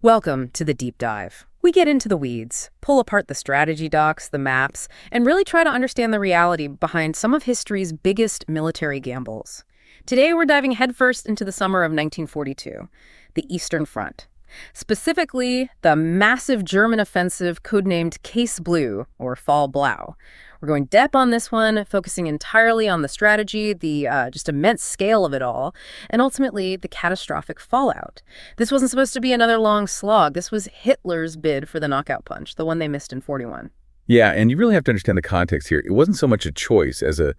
Welcome to the Deep Dive. We get into the weeds, pull apart the strategy docs, the maps, and really try to understand the reality behind some of history's biggest military gambles. Today, we're diving headfirst into the summer of 1942, the Eastern Front. Specifically, the massive German offensive codenamed Case Blue, or Fall Blau. We're going deep on this one, focusing entirely on the strategy, the just immense scale of it all, and ultimately the catastrophic fallout. This wasn't supposed to be another long slog. This was Hitler's bid for the knockout punch, the one they missed in 41. Yeah, and you really have to understand the context here. It wasn't so much a choice as a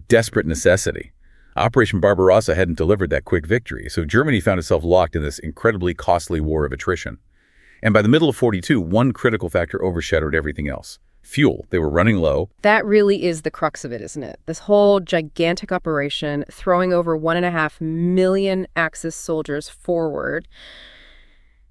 desperate necessity. Operation Barbarossa hadn't delivered that quick victory, so Germany found itself locked in this incredibly costly war of attrition. And by the middle of 42, one critical factor overshadowed everything else. Fuel. They were running low. That really is the crux of it, isn't it? This whole gigantic operation, throwing over 1.5 million Axis soldiers forward.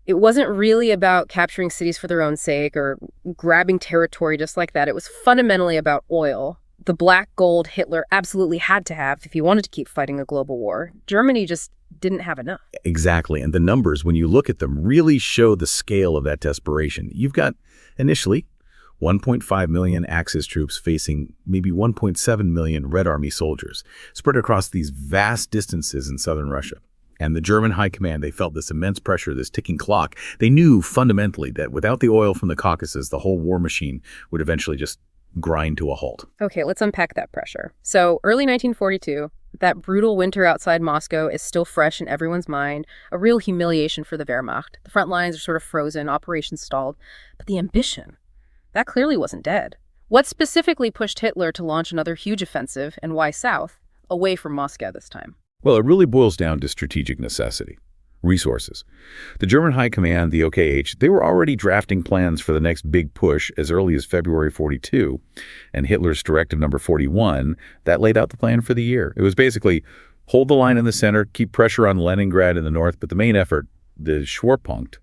It wasn't really about capturing cities for their own sake or grabbing territory just like that. It was fundamentally about oil. The black gold Hitler absolutely had to have if he wanted to keep fighting a global war. Germany just didn't have enough. Exactly. And the numbers, when you look at them, really show the scale of that desperation. You've got, initially, 1.5 million Axis troops facing maybe 1.7 million Red Army soldiers spread across these vast distances in southern Russia. And the German high command, they felt this immense pressure, this ticking clock. They knew fundamentally that without the oil from the Caucasus, the whole war machine would eventually just grind to a halt. Okay, let's unpack that pressure. So early 1942, that brutal winter outside Moscow is still fresh in everyone's mind, a real humiliation for the Wehrmacht. The front lines are sort of frozen, operations stalled. But the ambition, that clearly wasn't dead. What specifically pushed Hitler to launch another huge offensive, and why south, away from Moscow this time? Well, it really boils down to strategic necessity. Resources. The German High Command, the OKH, they were already drafting plans for the next big push as early as February 42, and Hitler's Directive Number 41, that laid out the plan for the year. It was basically hold the line in the center, keep pressure on Leningrad in the north, but the main effort, the Schwerpunkt,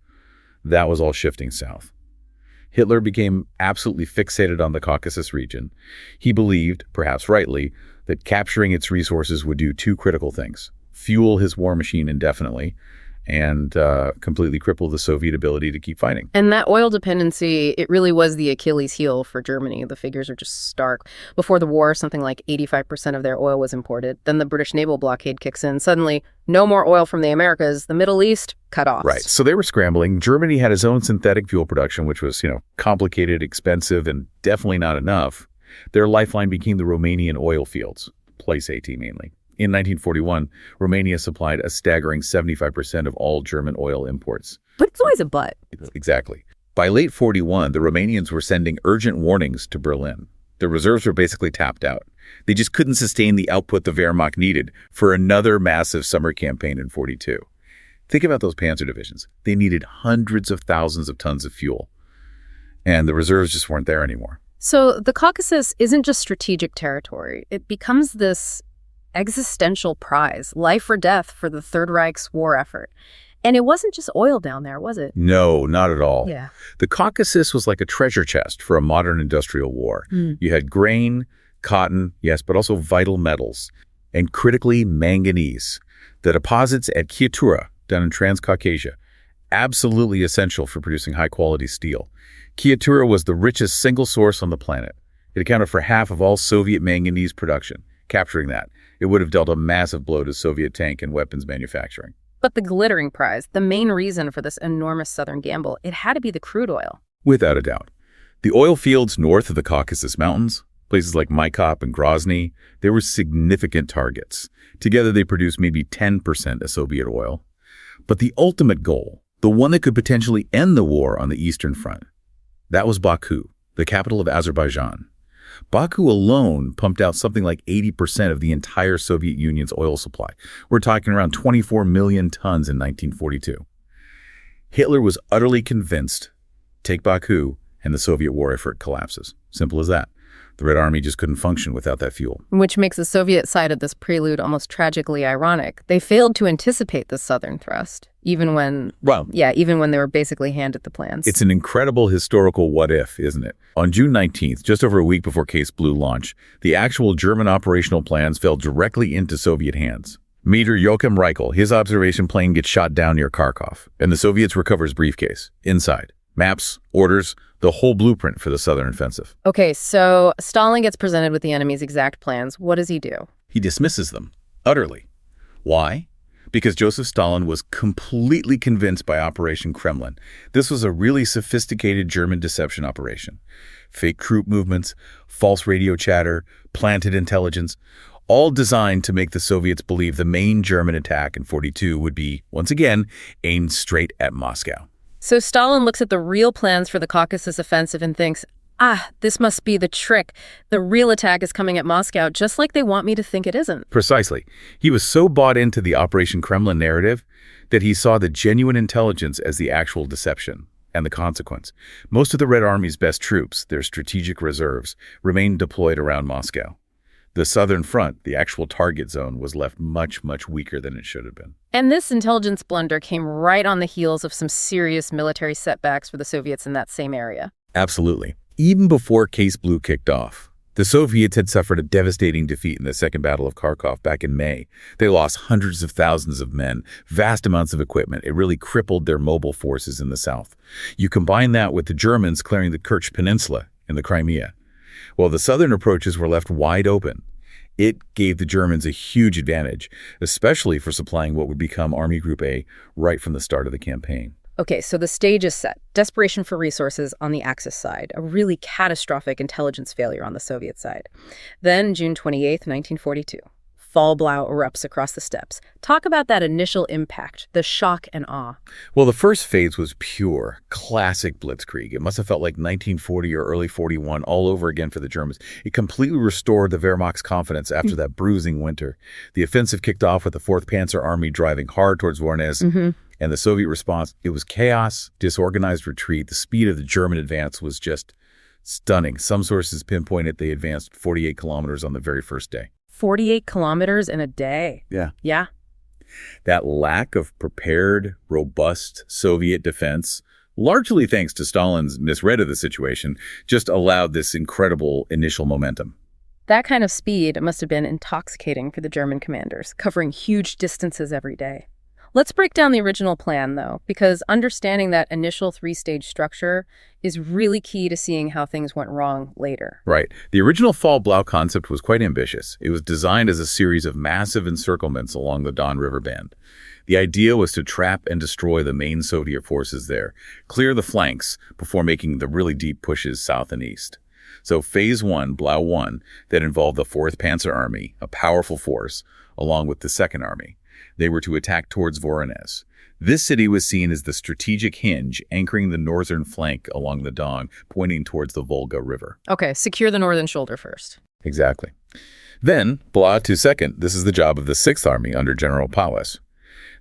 that was all shifting south. Hitler became absolutely fixated on the Caucasus region. He believed, perhaps rightly, that capturing its resources would do two critical things: fuel his war machine indefinitely, and completely cripple the Soviet ability to keep fighting. And that oil dependency, it really was the Achilles heel for Germany. The figures are just stark. Before the war, something like 85% of their oil was imported. Then the British naval blockade kicks in. Suddenly, no more oil from the Americas. The Middle East, cut off. Right. So they were scrambling. Germany had its own synthetic fuel production, which was, complicated, expensive, and definitely not enough. Their lifeline became the Romanian oil fields, place AT mainly. In 1941, Romania supplied a staggering 75% of all German oil imports. But it's always a but. Exactly. By late 41, the Romanians were sending urgent warnings to Berlin. Their reserves were basically tapped out. They just couldn't sustain the output the Wehrmacht needed for another massive summer campaign in 42. Think about those panzer divisions. They needed hundreds of thousands of tons of fuel. And the reserves just weren't there anymore. So the Caucasus isn't just strategic territory. It becomes this existential prize, life or death for the Third Reich's war effort. And it wasn't just oil down there, was it? No, not at all. Yeah. The Caucasus was like a treasure chest for a modern industrial war. You had grain, cotton, yes, but also vital metals, and critically manganese. The deposits at Kietura, down in Transcaucasia, absolutely essential for producing high-quality steel. Kietura was the richest single source on the planet. It accounted for half of all Soviet manganese production. Capturing that, it would have dealt a massive blow to Soviet tank and weapons manufacturing. But the glittering prize, the main reason for this enormous southern gamble, it had to be the crude oil. Without a doubt. The oil fields north of the Caucasus Mountains, places like Maikop and Grozny, they were significant targets. Together they produced maybe 10% of Soviet oil. But the ultimate goal, the one that could potentially end the war on the Eastern Front, that was Baku, the capital of Azerbaijan. Baku alone pumped out something like 80% of the entire Soviet Union's oil supply. We're talking around 24 million tons in 1942. Hitler was utterly convinced, take Baku, and the Soviet war effort collapses. Simple as that. The Red Army just couldn't function without that fuel. Which makes the Soviet side of this prelude almost tragically ironic. They failed to anticipate the southern thrust, even when they were basically handed the plans. It's an incredible historical what-if, isn't it? On June 19th, just over a week before Case Blue launch, the actual German operational plans fell directly into Soviet hands. Major Joachim Reichel, his observation plane gets shot down near Kharkov, and the Soviets recover his briefcase. Inside, maps, orders, the whole blueprint for the southern offensive. Okay, so Stalin gets presented with the enemy's exact plans. What does he do? He dismisses them, utterly. Why? Because Joseph Stalin was completely convinced by Operation Kremlin. This was a really sophisticated German deception operation. Fake troop movements, false radio chatter, planted intelligence, all designed to make the Soviets believe the main German attack in 42 would be, once again, aimed straight at Moscow. So Stalin looks at the real plans for the Caucasus offensive and thinks, this must be the trick. The real attack is coming at Moscow, just like they want me to think it isn't. Precisely. He was so bought into the Operation Kremlin narrative that he saw the genuine intelligence as the actual deception and the consequence. Most of the Red Army's best troops, their strategic reserves, remained deployed around Moscow. The southern front, the actual target zone, was left much, much weaker than it should have been. And this intelligence blunder came right on the heels of some serious military setbacks for the Soviets in that same area. Absolutely. Even before Case Blue kicked off, the Soviets had suffered a devastating defeat in the Second Battle of Kharkov back in May. They lost hundreds of thousands of men, vast amounts of equipment. It really crippled their mobile forces in the south. You combine that with the Germans clearing the Kerch Peninsula in the Crimea. While the southern approaches were left wide open, it gave the Germans a huge advantage, especially for supplying what would become Army Group A right from the start of the campaign. Okay, so the stage is set. Desperation for resources on the Axis side, a really catastrophic intelligence failure on the Soviet side. Then, June 28th, 1942, Fall Blau erupts across the steppes. Talk about that initial impact, the shock and awe. Well, the first phase was pure, classic blitzkrieg. It must have felt like 1940 or early 41 all over again for the Germans. It completely restored the Wehrmacht's confidence after that bruising winter. The offensive kicked off with the 4th Panzer Army driving hard towards Voronezh. And the Soviet response, it was chaos, disorganized retreat. The speed of the German advance was just stunning. Some sources pinpointed they advanced 48 kilometers on the very first day. 48 kilometers in a day. Yeah. Yeah. That lack of prepared, robust Soviet defense, largely thanks to Stalin's misread of the situation, just allowed this incredible initial momentum. That kind of speed must have been intoxicating for the German commanders, covering huge distances every day. Let's break down the original plan, though, because understanding that initial 3-stage structure is really key to seeing how things went wrong later. Right. The original Fall Blau concept was quite ambitious. It was designed as a series of massive encirclements along the Don River band. The idea was to trap and destroy the main Soviet forces there, clear the flanks before making the really deep pushes south and east. So Phase 1, Blau 1, that involved the 4th Panzer Army, a powerful force, along with the 2nd Army. They were to attack towards Voronezh. This city was seen as the strategic hinge, anchoring the northern flank along the Don, pointing towards the Volga River. Okay, secure the northern shoulder first. Exactly. Then, Blau 2nd, this is the job of the 6th Army under General Paulus.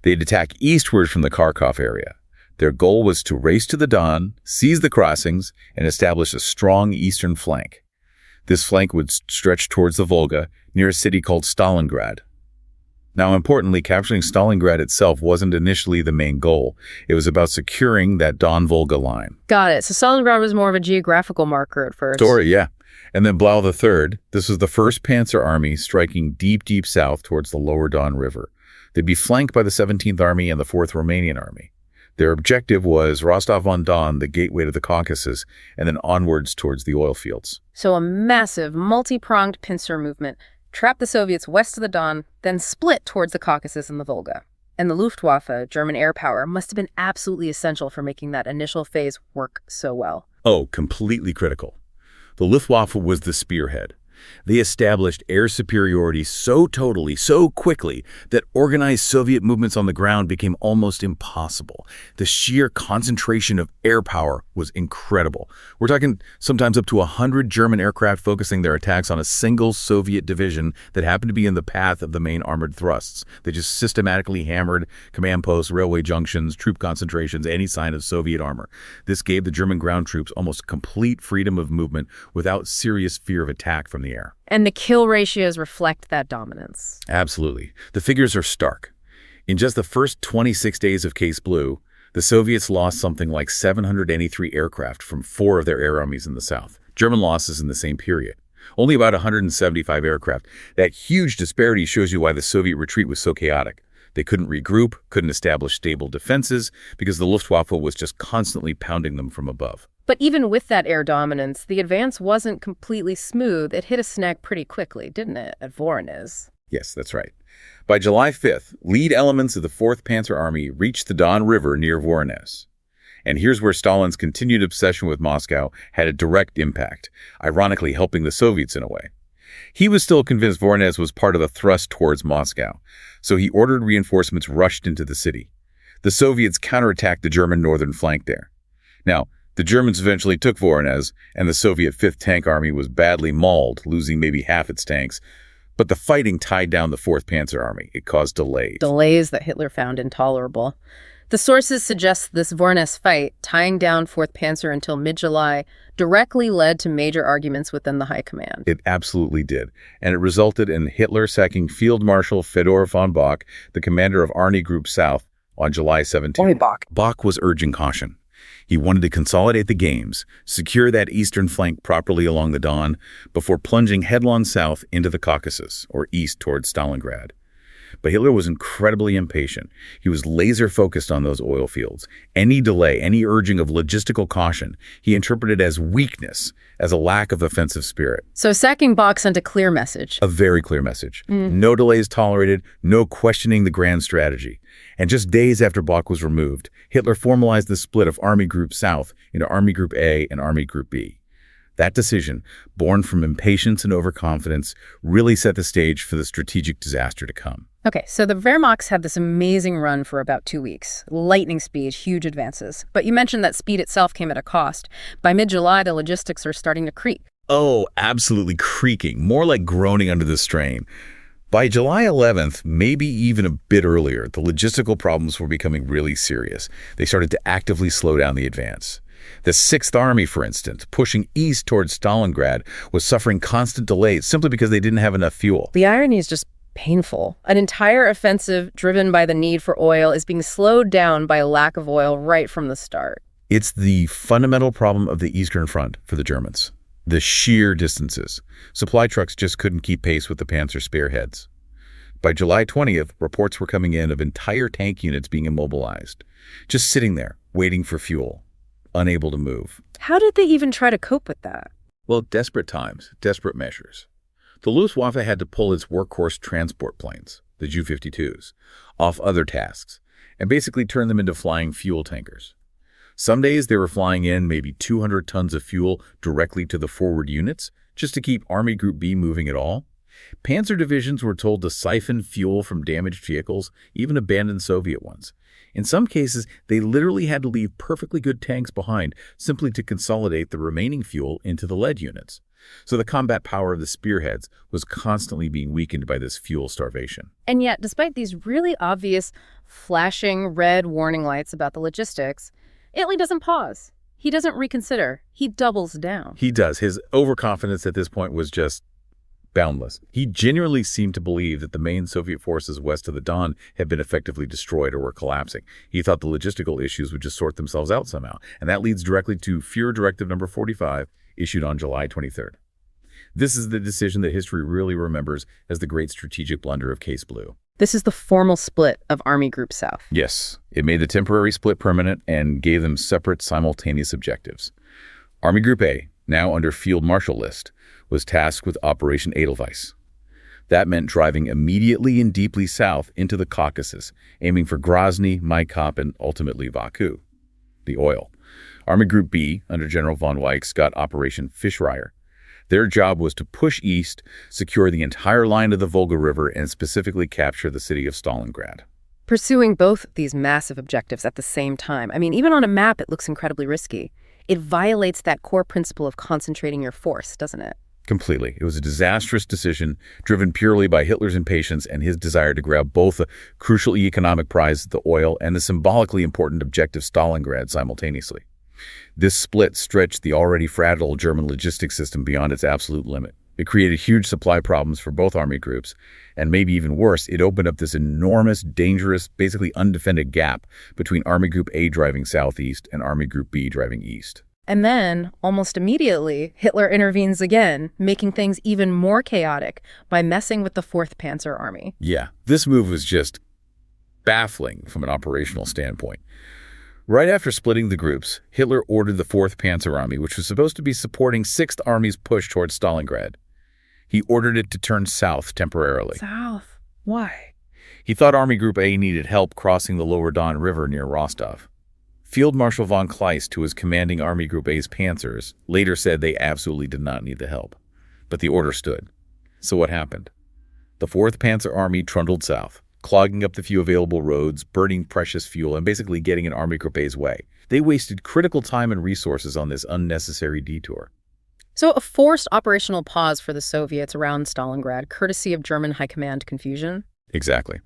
They'd attack eastward from the Kharkov area. Their goal was to race to the Don, seize the crossings, and establish a strong eastern flank. This flank would stretch towards the Volga, near a city called Stalingrad. Now, importantly, capturing Stalingrad itself wasn't initially the main goal. It was about securing that Don-Volga line. Got it. So Stalingrad was more of a geographical marker at first. Story, yeah. And then Blau III, this was the 1st Panzer Army striking deep, deep south towards the lower Don River. They'd be flanked by the 17th Army and the 4th Romanian Army. Their objective was Rostov-on-Don, the gateway to the Caucasus, and then onwards towards the oil fields. So a massive, multi-pronged pincer movement. Trap the Soviets west of the Don, then split towards the Caucasus and the Volga. And the Luftwaffe, German air power, must have been absolutely essential for making that initial phase work so well. Oh, completely critical. The Luftwaffe was the spearhead. They established air superiority so totally, so quickly, that organized Soviet movements on the ground became almost impossible. The sheer concentration of air power was incredible. We're talking sometimes up to 100 German aircraft focusing their attacks on a single Soviet division that happened to be in the path of the main armored thrusts. They just systematically hammered command posts, railway junctions, troop concentrations, any sign of Soviet armor. This gave the German ground troops almost complete freedom of movement without serious fear of attack from the air. And the kill ratios reflect that dominance. Absolutely. The figures are stark. In just the first 26 days of Case Blue, the Soviets lost something like 783 aircraft from 4 of their air armies in the south. German losses in the same period. Only about 175 aircraft. That huge disparity shows you why the Soviet retreat was so chaotic. They couldn't regroup, couldn't establish stable defenses, because the Luftwaffe was just constantly pounding them from above. But even with that air dominance, the advance wasn't completely smooth. It hit a snag pretty quickly, didn't it, at Voronezh? Yes, that's right. By July 5th, lead elements of the 4th Panzer Army reached the Don River near Voronezh. And here's where Stalin's continued obsession with Moscow had a direct impact, ironically helping the Soviets in a way. He was still convinced Voronezh was part of the thrust towards Moscow, so he ordered reinforcements rushed into the city. The Soviets counterattacked the German northern flank there. Now, the Germans eventually took Voronezh, and the Soviet 5th Tank Army was badly mauled, losing maybe half its tanks. But the fighting tied down the 4th Panzer Army. It caused delays. Delays that Hitler found intolerable. The sources suggest this Voronezh fight, tying down 4th Panzer until mid-July, directly led to major arguments within the high command. It absolutely did. And it resulted in Hitler sacking Field Marshal Fedor von Bock, the commander of Army Group South, on July 17. Bock was urging caution. He wanted to consolidate the gains, secure that eastern flank properly along the Don, before plunging headlong south into the Caucasus, or east towards Stalingrad. But Hitler was incredibly impatient. He was laser-focused on those oil fields. Any delay, any urging of logistical caution, he interpreted as weakness, as a lack of offensive spirit. So sacking Bock sent a clear message. A very clear message. No delays tolerated, no questioning the grand strategy. And just days after Bock was removed, Hitler formalized the split of Army Group South into Army Group A and Army Group B. That decision, born from impatience and overconfidence, really set the stage for the strategic disaster to come. Okay, so the Wehrmachts had this amazing run for about 2 weeks. Lightning speed, huge advances. But you mentioned that speed itself came at a cost. By mid-July, the logistics are starting to creak. Oh, absolutely creaking, more like groaning under the strain. By July 11th, maybe even a bit earlier, the logistical problems were becoming really serious. They started to actively slow down the advance. The 6th Army, for instance, pushing east towards Stalingrad, was suffering constant delays simply because they didn't have enough fuel. The irony is just painful. An entire offensive driven by the need for oil is being slowed down by a lack of oil right from the start. It's the fundamental problem of the Eastern Front for the Germans. The sheer distances. Supply trucks just couldn't keep pace with the Panzer spearheads. By July 20th, reports were coming in of entire tank units being immobilized, just sitting there, waiting for fuel, unable to move. How did they even try to cope with that? Well, desperate times, desperate measures. The Luftwaffe had to pull its workhorse transport planes, the Ju-52s, off other tasks, and basically turn them into flying fuel tankers. Some days they were flying in maybe 200 tons of fuel directly to the forward units, just to keep Army Group B moving at all. Panzer divisions were told to siphon fuel from damaged vehicles, even abandoned Soviet ones. In some cases, they literally had to leave perfectly good tanks behind simply to consolidate the remaining fuel into the lead units. So the combat power of the spearheads was constantly being weakened by this fuel starvation. And yet, despite these really obvious, flashing red warning lights about the logistics, Italy doesn't pause. He doesn't reconsider. He doubles down. He does. His overconfidence at this point was just boundless. He genuinely seemed to believe that the main Soviet forces west of the Don had been effectively destroyed or were collapsing. He thought the logistical issues would just sort themselves out somehow. And that leads directly to Führer Directive number 45, issued on July 23rd. This is the decision that history really remembers as the great strategic blunder of Case Blue. This is the formal split of Army Group South. Yes, it made the temporary split permanent and gave them separate, simultaneous objectives. Army Group A, now under Field Marshal list, was tasked with Operation Edelweiß. That meant driving immediately and deeply south into the Caucasus, aiming for Grozny, Maikop, and ultimately Baku, the oil. Army Group B, under General von Weichs, got Operation Fischreiher. Their job was to push east, secure the entire line of the Volga River, and specifically capture the city of Stalingrad. Pursuing both these massive objectives at the same time. I mean, even on a map, it looks incredibly risky. It violates that core principle of concentrating your force, doesn't it? Completely. It was a disastrous decision driven purely by Hitler's impatience and his desire to grab both the crucial economic prize, the oil, and the symbolically important objective Stalingrad simultaneously. This split stretched the already fragile German logistics system beyond its absolute limit. It created huge supply problems for both army groups, and maybe even worse, it opened up this enormous, dangerous, basically undefended gap between Army Group A driving southeast and Army Group B driving east. And then, almost immediately, Hitler intervenes again, making things even more chaotic by messing with the 4th Panzer Army. Yeah, this move was just baffling from an operational standpoint. Right after splitting the groups, Hitler ordered the 4th Panzer Army, which was supposed to be supporting 6th Army's push towards Stalingrad. He ordered it to turn south temporarily. South? Why? He thought Army Group A needed help crossing the Lower Don River near Rostov. Field Marshal von Kleist, who was commanding Army Group A's panzers, later said they absolutely did not need the help. But the order stood. So what happened? The 4th Panzer Army trundled south, clogging up the few available roads, burning precious fuel, and basically getting in Army Group A's way. They wasted critical time and resources on this unnecessary detour. So a forced operational pause for the Soviets around Stalingrad, courtesy of German high command confusion? Exactly.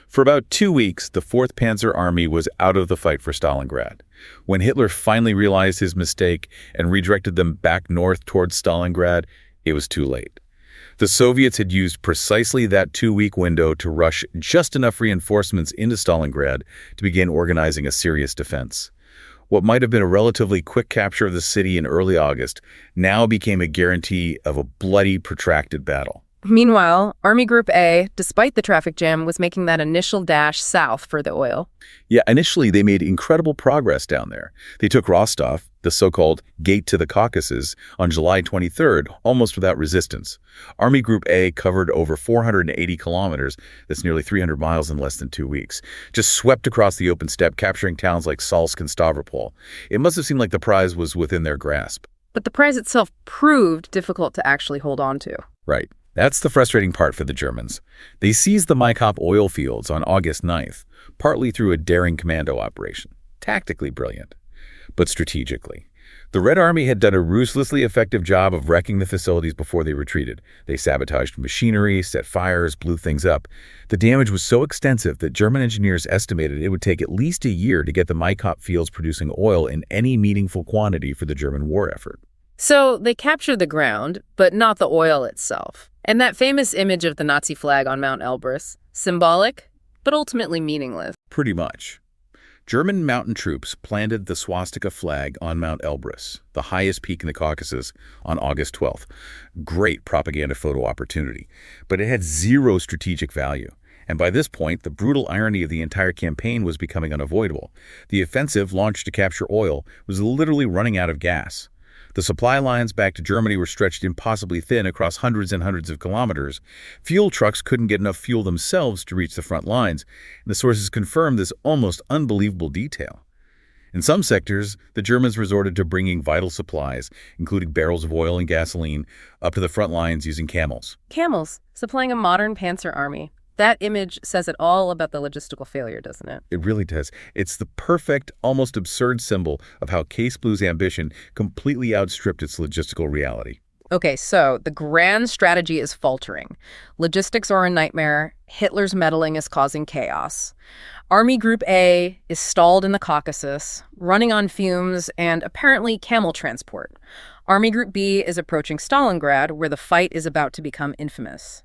For about 2 weeks, the 4th Panzer Army was out of the fight for Stalingrad. When Hitler finally realized his mistake and redirected them back north towards Stalingrad, it was too late. The Soviets had used precisely that 2-week window to rush just enough reinforcements into Stalingrad to begin organizing a serious defense. What might have been a relatively quick capture of the city in early August now became a guarantee of a bloody, protracted battle. Meanwhile, Army Group A, despite the traffic jam, was making that initial dash south for the oil. Yeah, initially they made incredible progress down there. They took Rostov, the so-called gate to the Caucasus, on July 23rd, almost without resistance. Army Group A covered over 480 kilometers, that's nearly 300 miles in less than 2 weeks, just swept across the open steppe, capturing towns like Salsk and Stavropol. It must have seemed like the prize was within their grasp. But the prize itself proved difficult to actually hold on to. Right. That's the frustrating part for the Germans. They seized the Maikop oil fields on August 9th, partly through a daring commando operation. Tactically brilliant, but strategically. The Red Army had done a ruthlessly effective job of wrecking the facilities before they retreated. They sabotaged machinery, set fires, blew things up. The damage was so extensive that German engineers estimated it would take at least a year to get the Maikop fields producing oil in any meaningful quantity for the German war effort. So they captured the ground, but not the oil itself. And that famous image of the Nazi flag on Mount Elbrus, symbolic, but ultimately meaningless. Pretty much. German mountain troops planted the swastika flag on Mount Elbrus, the highest peak in the Caucasus, on August 12th. Great propaganda photo opportunity, but it had zero strategic value. And by this point, the brutal irony of the entire campaign was becoming unavoidable. The offensive, launched to capture oil, was literally running out of gas. The supply lines back to Germany were stretched impossibly thin across hundreds and hundreds of kilometers. Fuel trucks couldn't get enough fuel themselves to reach the front lines, and the sources confirmed this almost unbelievable detail. In some sectors, the Germans resorted to bringing vital supplies, including barrels of oil and gasoline, up to the front lines using camels. Camels, supplying a modern panzer army. That image says it all about the logistical failure, doesn't it? It really does. It's the perfect, almost absurd symbol of how Case Blue's ambition completely outstripped its logistical reality. Okay, so the grand strategy is faltering. Logistics are a nightmare. Hitler's meddling is causing chaos. Army Group A is stalled in the Caucasus, running on fumes and apparently camel transport. Army Group B is approaching Stalingrad, where the fight is about to become infamous.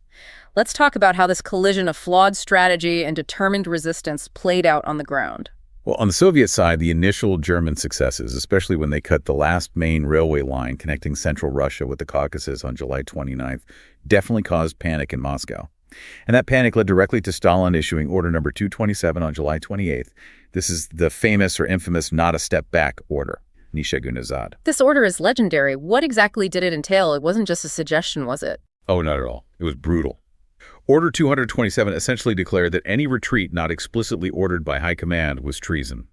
Let's talk about how this collision of flawed strategy and determined resistance played out on the ground. Well, on the Soviet side, the initial German successes, especially when they cut the last main railway line connecting central Russia with the Caucasus on July 29th, definitely caused panic in Moscow. And that panic led directly to Stalin issuing Order Number 227 on July 28th. This is the famous or infamous not a step back order, Nishagu Nazad. This order is legendary. What exactly did it entail? It wasn't just a suggestion, was it? Oh, not at all. It was brutal. Order 227 essentially declared that any retreat not explicitly ordered by high command was treason.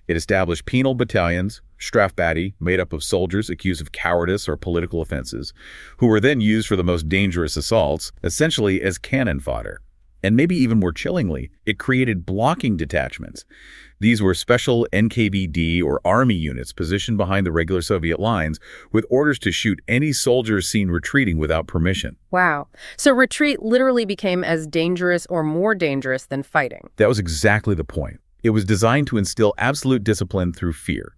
It established penal battalions, Strafbati, made up of soldiers accused of cowardice or political offenses, who were then used for the most dangerous assaults, essentially as cannon fodder. And maybe even more chillingly, it created blocking detachments. These were special NKVD or army units positioned behind the regular Soviet lines with orders to shoot any soldiers seen retreating without permission. Wow. So retreat literally became as dangerous or more dangerous than fighting. That was exactly the point. It was designed to instill absolute discipline through fear.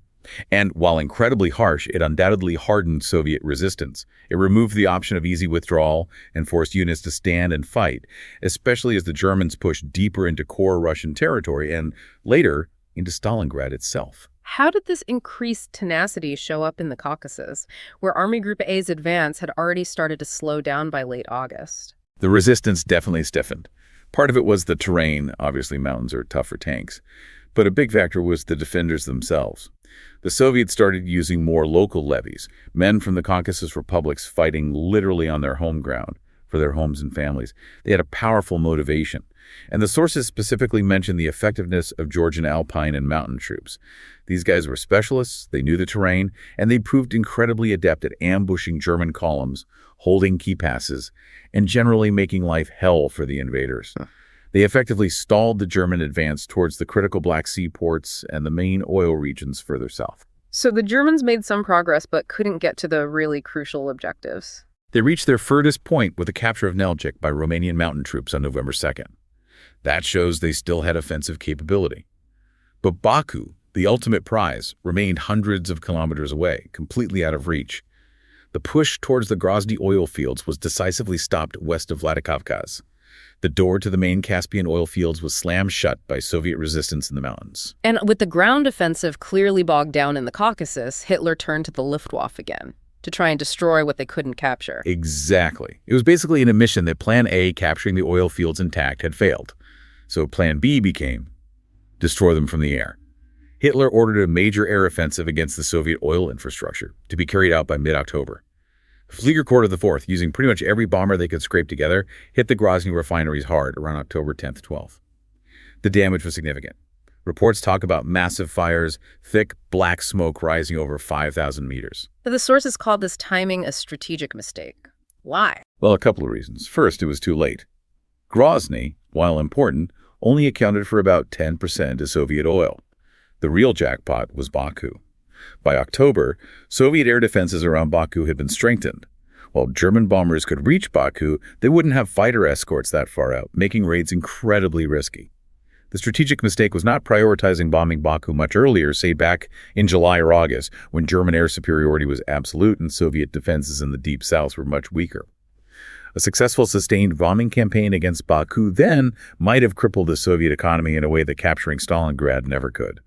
And while incredibly harsh, it undoubtedly hardened Soviet resistance. It removed the option of easy withdrawal and forced units to stand and fight, especially as the Germans pushed deeper into core Russian territory and, later, into Stalingrad itself. How did this increased tenacity show up in the Caucasus, where Army Group A's advance had already started to slow down by late August? The resistance definitely stiffened. Part of it was the terrain. Obviously, mountains are tough for tanks. But a big factor was the defenders themselves. The Soviets started using more local levies, men from the Caucasus republics fighting literally on their home ground for their homes and families. They had a powerful motivation. And the sources specifically mentioned the effectiveness of Georgian alpine and mountain troops. These guys were specialists, they knew the terrain, and they proved incredibly adept at ambushing German columns, holding key passes, and generally making life hell for the invaders. They effectively stalled the German advance towards the critical Black Sea ports and the main oil regions further south. So the Germans made some progress but couldn't get to the really crucial objectives. They reached their furthest point with the capture of Neljik by Romanian mountain troops on November 2nd. That shows they still had offensive capability. But Baku, the ultimate prize, remained hundreds of kilometers away, completely out of reach. The push towards the Grozny oil fields was decisively stopped west of Vladikavkaz. The door to the main Caspian oil fields was slammed shut by Soviet resistance in the mountains. And with the ground offensive clearly bogged down in the Caucasus, Hitler turned to the Luftwaffe again to try and destroy what they couldn't capture. Exactly. It was basically an admission that Plan A, capturing the oil fields intact, had failed. So Plan B became destroy them from the air. Hitler ordered a major air offensive against the Soviet oil infrastructure to be carried out by mid-October. Fliegerkorps of the 4th, using pretty much every bomber they could scrape together, hit the Grozny refineries hard around October 10th, 12th. The damage was significant. Reports talk about massive fires, thick black smoke rising over 5,000 meters. But the sources called this timing a strategic mistake. Why? Well, a couple of reasons. First, it was too late. Grozny, while important, only accounted for about 10% of Soviet oil. The real jackpot was Baku. By October, Soviet air defenses around Baku had been strengthened. While German bombers could reach Baku, they wouldn't have fighter escorts that far out, making raids incredibly risky. The strategic mistake was not prioritizing bombing Baku much earlier, say back in July or August, when German air superiority was absolute and Soviet defenses in the Deep South were much weaker. A successful sustained bombing campaign against Baku then might have crippled the Soviet economy in a way that capturing Stalingrad never could.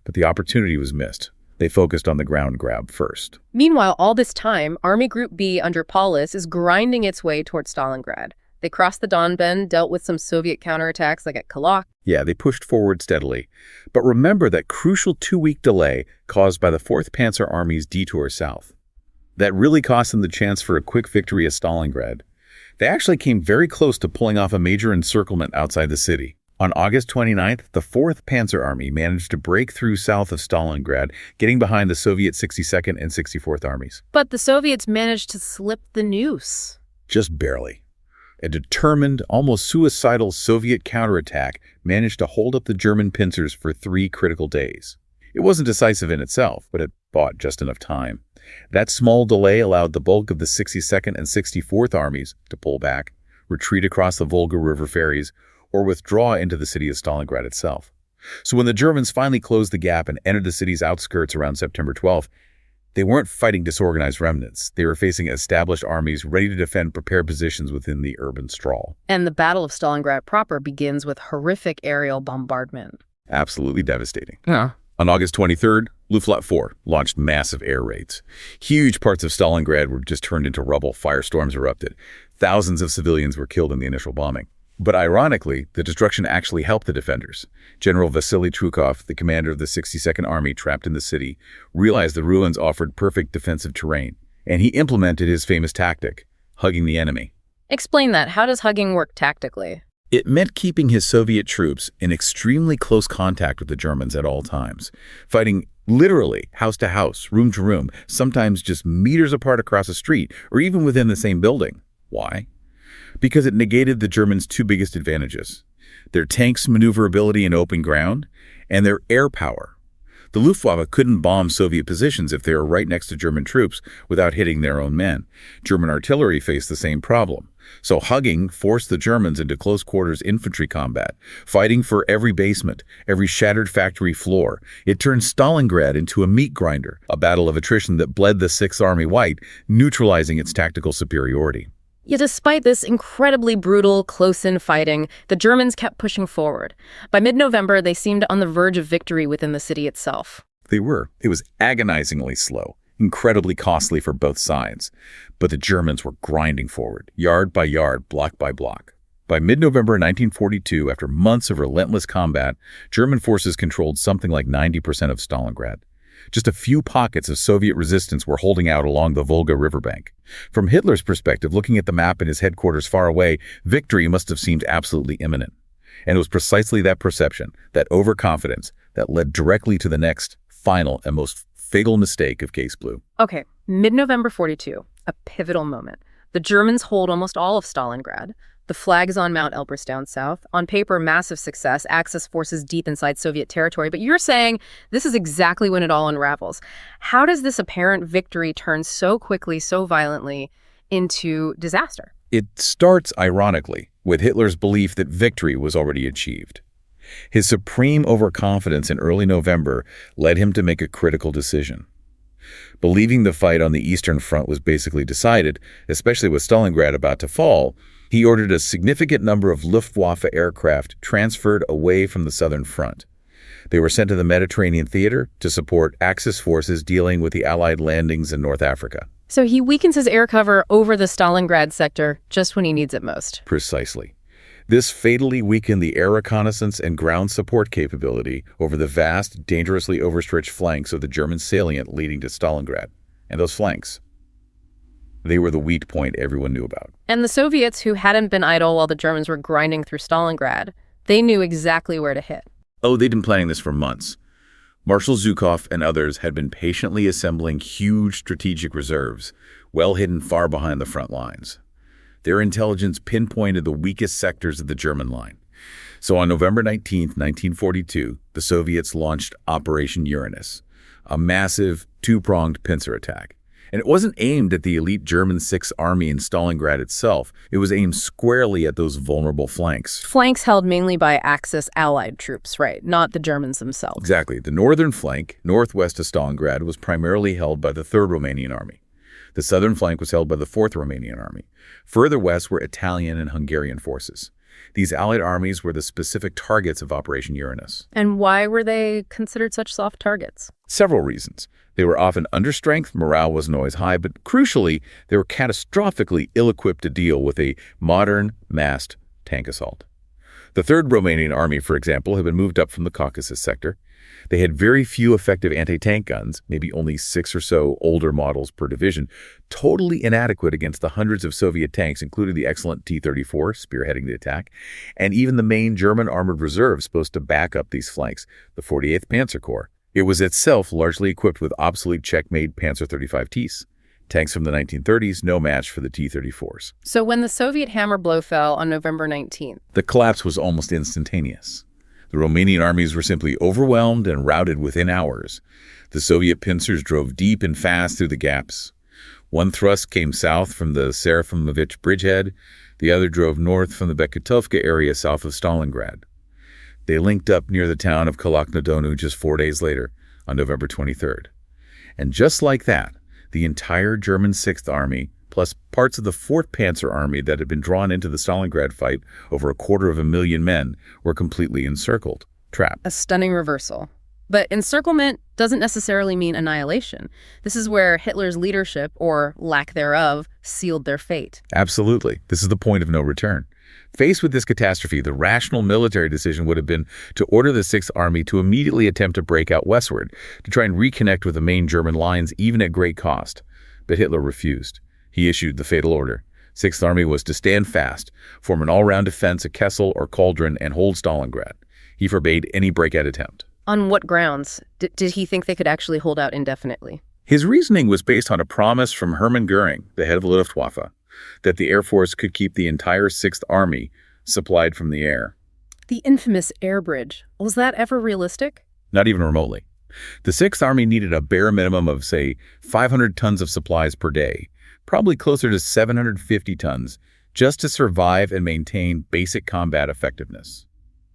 But the opportunity was missed. They focused on the ground grab first. Meanwhile, all this time, Army Group B under Paulus is grinding its way towards Stalingrad. They crossed the Don Bend, dealt with some Soviet counterattacks like at Kalach. Yeah, they pushed forward steadily. But remember that crucial 2-week delay caused by the 4th Panzer Army's detour south. That really cost them the chance for a quick victory at Stalingrad. They actually came very close to pulling off a major encirclement outside the city. On August 29th, the 4th Panzer Army managed to break through south of Stalingrad, getting behind the Soviet 62nd and 64th Armies. But the Soviets managed to slip the noose. Just barely. A determined, almost suicidal Soviet counterattack managed to hold up the German pincers for 3 critical days. It wasn't decisive in itself, but it bought just enough time. That small delay allowed the bulk of the 62nd and 64th Armies to pull back, retreat across the Volga River ferries, or withdraw into the city of Stalingrad itself. So when the Germans finally closed the gap and entered the city's outskirts around September 12th, they weren't fighting disorganized remnants. They were facing established armies ready to defend prepared positions within the urban sprawl. And the Battle of Stalingrad proper begins with horrific aerial bombardment. Absolutely devastating. Yeah. On August 23rd, Luftwaffe 4 launched massive air raids. Huge parts of Stalingrad were just turned into rubble. Firestorms erupted. Thousands of civilians were killed in the initial bombing. But ironically, the destruction actually helped the defenders. General Vasily Trukov, the commander of the 62nd Army trapped in the city, realized the ruins offered perfect defensive terrain, and he implemented his famous tactic, hugging the enemy. Explain that. How does hugging work tactically? It meant keeping his Soviet troops in extremely close contact with the Germans at all times, fighting literally house to house, room to room, sometimes just meters apart across a street, or even within the same building. Why? Because it negated the Germans' 2 biggest advantages: their tanks' maneuverability in open ground and their air power. The Luftwaffe couldn't bomb Soviet positions if they were right next to German troops without hitting their own men. German artillery faced the same problem. So hugging forced the Germans into close-quarters infantry combat, fighting for every basement, every shattered factory floor. It turned Stalingrad into a meat grinder, a battle of attrition that bled the 6th Army white, neutralizing its tactical superiority. Yet despite this incredibly brutal, close-in fighting, the Germans kept pushing forward. By mid-November, they seemed on the verge of victory within the city itself. They were. It was agonizingly slow, incredibly costly for both sides. But the Germans were grinding forward, yard by yard, block by block. By mid-November 1942, after months of relentless combat, German forces controlled something like 90% of Stalingrad. Just a few pockets of Soviet resistance were holding out along the Volga riverbank. From Hitler's perspective, looking at the map in his headquarters far away, victory must have seemed absolutely imminent. And it was precisely that perception, that overconfidence, that led directly to the next, final, and most fatal mistake of Case Blue. Okay, mid-November 42, a pivotal moment. The Germans hold almost all of Stalingrad. The flag is on Mount Elbrus down south. On paper, massive success, Axis forces deep inside Soviet territory. But you're saying this is exactly when it all unravels. How does this apparent victory turn so quickly, so violently into disaster? It starts, ironically, with Hitler's belief that victory was already achieved. His supreme overconfidence in early November led him to make a critical decision. Believing the fight on the Eastern Front was basically decided, especially with Stalingrad about to fall, he ordered a significant number of Luftwaffe aircraft transferred away from the Southern Front. They were sent to the Mediterranean theater to support Axis forces dealing with the Allied landings in North Africa. So he weakens his air cover over the Stalingrad sector just when he needs it most. Precisely. This fatally weakened the air reconnaissance and ground support capability over the vast, dangerously overstretched flanks of the German salient leading to Stalingrad. And those flanks, they were the weak point everyone knew about. And the Soviets, who hadn't been idle while the Germans were grinding through Stalingrad, they knew exactly where to hit. Oh, they'd been planning this for months. Marshal Zhukov and others had been patiently assembling huge strategic reserves, well hidden far behind the front lines. Their intelligence pinpointed the weakest sectors of the German line. So on November 19, 1942, the Soviets launched Operation Uranus, a massive, two-pronged pincer attack. And it wasn't aimed at the elite German Sixth Army in Stalingrad itself. It was aimed squarely at those vulnerable flanks. Flanks held mainly by Axis allied troops, right? Not the Germans themselves. Exactly. The northern flank, northwest of Stalingrad, was primarily held by the 3rd Romanian Army. The southern flank was held by the 4th Romanian Army. Further west were Italian and Hungarian forces. These allied armies were the specific targets of Operation Uranus. And why were they considered such soft targets? Several reasons. They were often understrength, morale wasn't always high, but crucially, they were catastrophically ill-equipped to deal with a modern, massed tank assault. The 3rd Romanian Army, for example, had been moved up from the Caucasus sector. They had very few effective anti-tank guns, maybe only 6 or so older models per division, totally inadequate against the hundreds of Soviet tanks, including the excellent T-34 spearheading the attack, and even the main German armored reserve supposed to back up these flanks, the 48th Panzer Corps. It was itself largely equipped with obsolete Czech-made Panzer 35Ts. Tanks from the 1930s, no match for the T-34s. So when the Soviet hammer blow fell on November 19th, the collapse was almost instantaneous. The Romanian armies were simply overwhelmed and routed within hours. The Soviet pincers drove deep and fast through the gaps. One thrust came south from the Serafimovich bridgehead. The other drove north from the Beketovka area south of Stalingrad. They linked up near the town of Kalakna-Donu just 4 days later, on November 23rd. And just like that, the entire German Sixth Army, plus parts of the 4th Panzer Army that had been drawn into the Stalingrad fight, over 250,000 men, were completely encircled, trapped. A stunning reversal. But encirclement doesn't necessarily mean annihilation. This is where Hitler's leadership, or lack thereof, sealed their fate. Absolutely. This is the point of no return. Faced with this catastrophe, the rational military decision would have been to order the Sixth Army to immediately attempt to break out westward, to try and reconnect with the main German lines, even at great cost. But Hitler refused. He issued the fatal order. Sixth Army was to stand fast, form an all-round defense at Kessel or Cauldron, and hold Stalingrad. He forbade any breakout attempt. On what grounds? Did he think they could actually hold out indefinitely? His reasoning was based on a promise from Hermann Goering, the head of the Luftwaffe, that the Air Force could keep the entire Sixth Army supplied from the air. The infamous air bridge. Was that ever realistic? Not even remotely. The Sixth Army needed a bare minimum of, say, 500 tons of supplies per day, probably closer to 750 tons, just to survive and maintain basic combat effectiveness.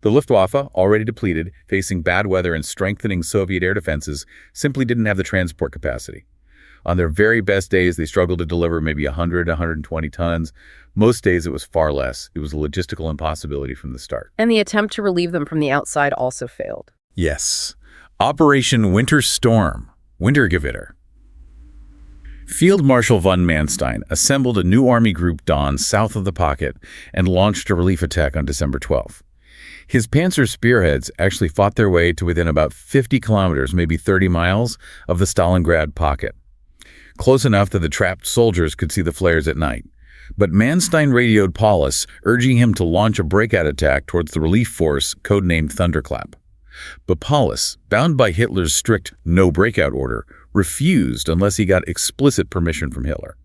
The Luftwaffe, already depleted, facing bad weather and strengthening Soviet air defenses, simply didn't have the transport capacity. On their very best days, they struggled to deliver maybe 100, 120 tons. Most days, it was far less. It was a logistical impossibility from the start. And the attempt to relieve them from the outside also failed. Yes. Operation Winter Storm, Wintergewitter. Field Marshal von Manstein assembled a new Army Group Dawn south of the pocket and launched a relief attack on December 12th. His Panzer spearheads actually fought their way to within about 50 kilometers, maybe 30 miles, of the Stalingrad pocket. Close enough that the trapped soldiers could see the flares at night. But Manstein radioed Paulus, urging him to launch a breakout attack towards the relief force codenamed Thunderclap. But Paulus, bound by Hitler's strict no-breakout order, refused unless he got explicit permission from Hitler.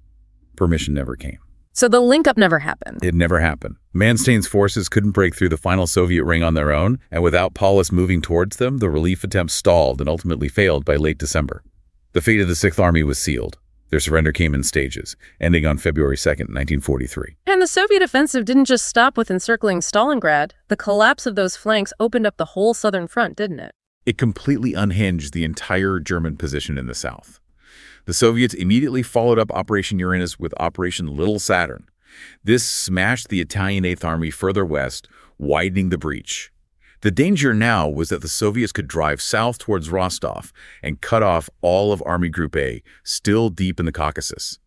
Permission never came. So the link-up never happened. It never happened. Manstein's forces couldn't break through the final Soviet ring on their own, and without Paulus moving towards them, the relief attempt stalled and ultimately failed by late December. The fate of the Sixth Army was sealed. Their surrender came in stages, ending on February 2nd, 1943. And the Soviet offensive didn't just stop with encircling Stalingrad. The collapse of those flanks opened up the whole southern front, didn't it? It completely unhinged the entire German position in the south. The Soviets immediately followed up Operation Uranus with Operation Little Saturn. This smashed the Italian Eighth Army further west, widening the breach. The danger now was that the Soviets could drive south towards Rostov and cut off all of Army Group A, still deep in the Caucasus.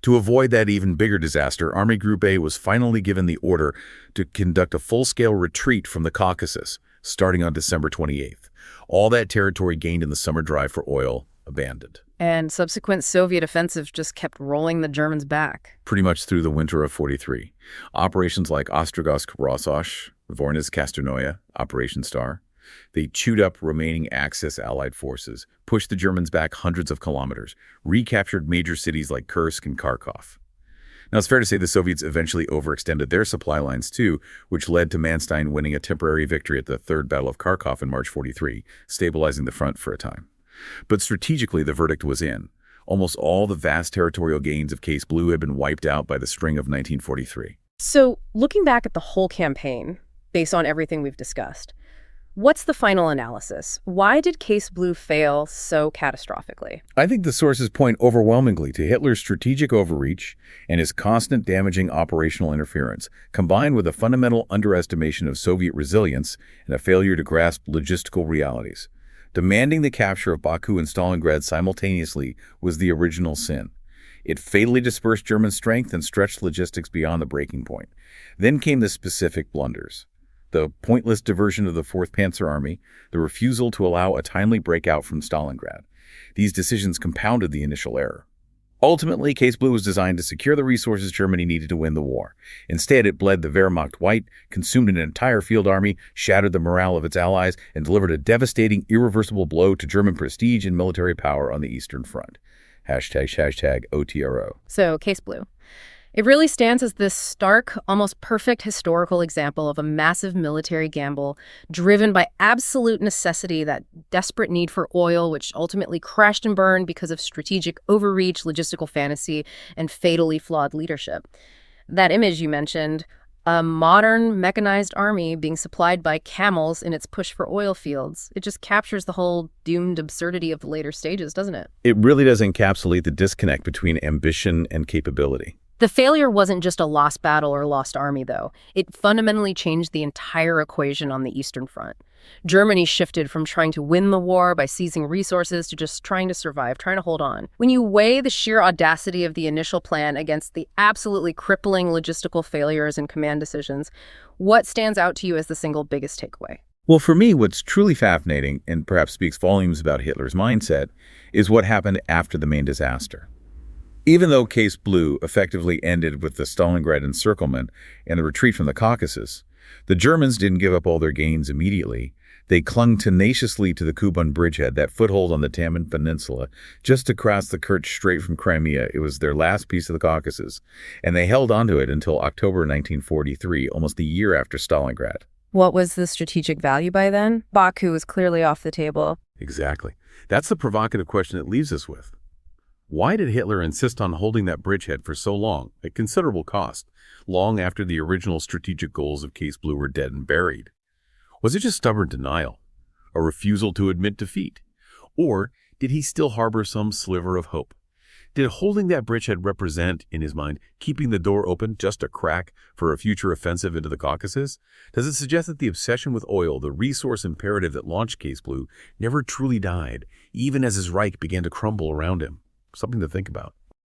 To avoid that even bigger disaster, Army Group A was finally given the order to conduct a full-scale retreat from the Caucasus, starting on December 28th. All that territory gained in the summer drive for oil abandoned. And subsequent Soviet offensives just kept rolling the Germans back. Pretty much through the winter of 43. Operations like Ostrogosk-Rossosh, Vornis-Kasternoye, Operation Star, they chewed up remaining Axis Allied forces, pushed the Germans back hundreds of kilometers, recaptured major cities like Kursk and Kharkov. Now, it's fair to say the Soviets eventually overextended their supply lines too, which led to Manstein winning a temporary victory at the Third Battle of Kharkov in March 43, stabilizing the front for a time. But strategically, the verdict was in. Almost all the vast territorial gains of Case Blue had been wiped out by the spring of 1943. So, looking back at the whole campaign, based on everything we've discussed, what's the final analysis? Why did Case Blue fail so catastrophically? I think the sources point overwhelmingly to Hitler's strategic overreach and his constant damaging operational interference, combined with a fundamental underestimation of Soviet resilience and a failure to grasp logistical realities. Demanding the capture of Baku and Stalingrad simultaneously was the original sin. It fatally dispersed German strength and stretched logistics beyond the breaking point. Then came the specific blunders. The pointless diversion of the 4th Panzer Army, the refusal to allow a timely breakout from Stalingrad. These decisions compounded the initial error. Ultimately, Case Blue was designed to secure the resources Germany needed to win the war. Instead, it bled the Wehrmacht white, consumed an entire field army, shattered the morale of its allies, and delivered a devastating, irreversible blow to German prestige and military power on the Eastern Front. Hashtag OTRO. So, Case Blue. It really stands as this stark, almost perfect historical example of a massive military gamble driven by absolute necessity, that desperate need for oil, which ultimately crashed and burned because of strategic overreach, logistical fantasy, and fatally flawed leadership. That image you mentioned, a modern mechanized army being supplied by camels in its push for oil fields, it just captures the whole doomed absurdity of the later stages, doesn't it? It really does encapsulate the disconnect between ambition and capability. The failure wasn't just a lost battle or lost army, though. It fundamentally changed the entire equation on the Eastern Front. Germany shifted from trying to win the war by seizing resources to just trying to survive, trying to hold on. When you weigh the sheer audacity of the initial plan against the absolutely crippling logistical failures and command decisions, what stands out to you as the single biggest takeaway? Well, for me, what's truly fascinating, and perhaps speaks volumes about Hitler's mindset, is what happened after the main disaster. Even though Case Blue effectively ended with the Stalingrad encirclement and the retreat from the Caucasus, the Germans didn't give up all their gains immediately. They clung tenaciously to the Kuban bridgehead, that foothold on the Taman Peninsula, just across the Kerch Strait from Crimea. It was their last piece of the Caucasus, and they held onto it until October 1943, almost a year after Stalingrad. What was the strategic value by then? Baku was clearly off the table. Exactly. That's the provocative question it leaves us with. Why did Hitler insist on holding that bridgehead for so long, at considerable cost, long after the original strategic goals of Case Blue were dead and buried? Was it just stubborn denial, a refusal to admit defeat? Or did he still harbor some sliver of hope? Did holding that bridgehead represent, in his mind, keeping the door open, just a crack, for a future offensive into the Caucasus? Does it suggest that the obsession with oil, the resource imperative that launched Case Blue, never truly died, even as his Reich began to crumble around him? Something to think about.